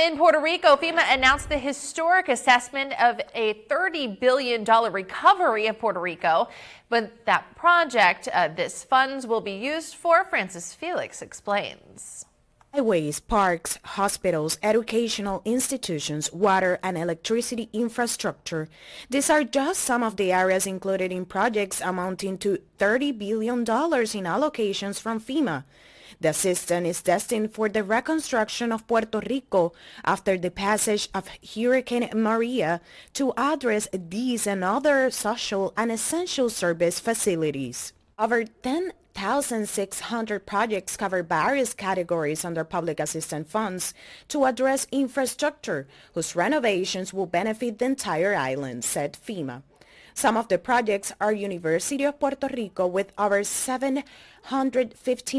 In Puerto Rico, FEMA announced the historic assessment of a $30 billion recovery of Puerto Rico. But that project, this funds will be used for, Francis Felix explains. Highways, parks, hospitals, educational institutions, water and electricity infrastructure. These are just some of the areas included in projects amounting to $30 billion in allocations from FEMA. The assistance is destined for the reconstruction of Puerto Rico after the passage of Hurricane Maria to address these and other social and essential service facilities. Over 10,600 projects cover various categories under public assistance funds to address infrastructure, whose renovations will benefit the entire island, said FEMA. Some of the projects are University of Puerto Rico with over $750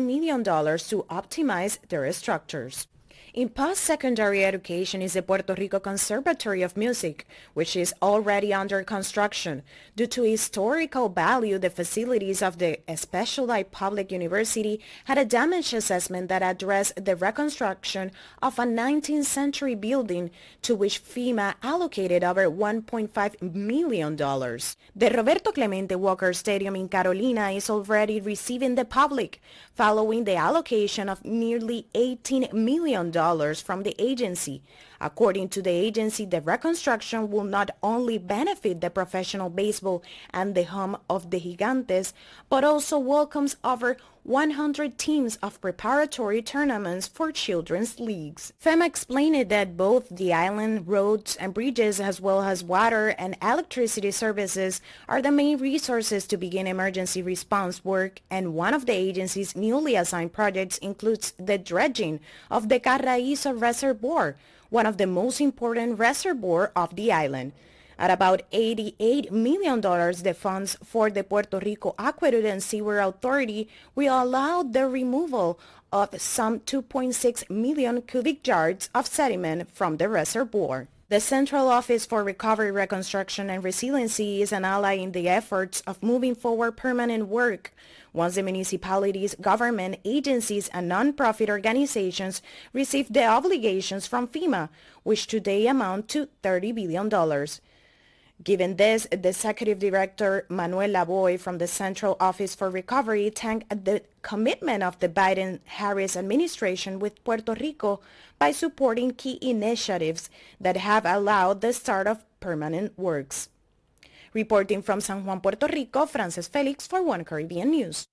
million to optimize their structures. In post-secondary education is the Puerto Rico Conservatory of Music, which is already under construction. Due to historical value, the facilities of the specialized public university had a damage assessment that addressed the reconstruction of a 19th century building to which FEMA allocated over $1.5 million. The Roberto Clemente Walker Stadium in Carolina is already receiving the public, following the allocation of nearly $18 million from the agency. According to the agency, the reconstruction will not only benefit the professional baseball and the home of the Gigantes, but also welcomes over 100 teams of preparatory tournaments for children's leagues. FEMA explained that both the island roads and bridges, as well as water and electricity services, are the main resources to begin emergency response work, and one of the agency's newly assigned projects includes the dredging of the Carraízo Reservoir, one of the most important reservoirs of the island. At about $88 million, the funds for the Puerto Rico Aqueduct and Sewer Authority will allow the removal of some 2.6 million cubic yards of sediment from the reservoir. The Central Office for Recovery, Reconstruction and Resiliency is an ally in the efforts of moving forward permanent work. Once the municipalities, government agencies, and nonprofit organizations receive the obligations from FEMA, which today amount to $30 billion. Given this, the Executive Director Manuel Lavoy from the Central Office for Recovery thanked the commitment of the Biden-Harris administration with Puerto Rico by supporting key initiatives that have allowed the start of permanent works. Reporting from San Juan, Puerto Rico, Frances Felix for One Caribbean News.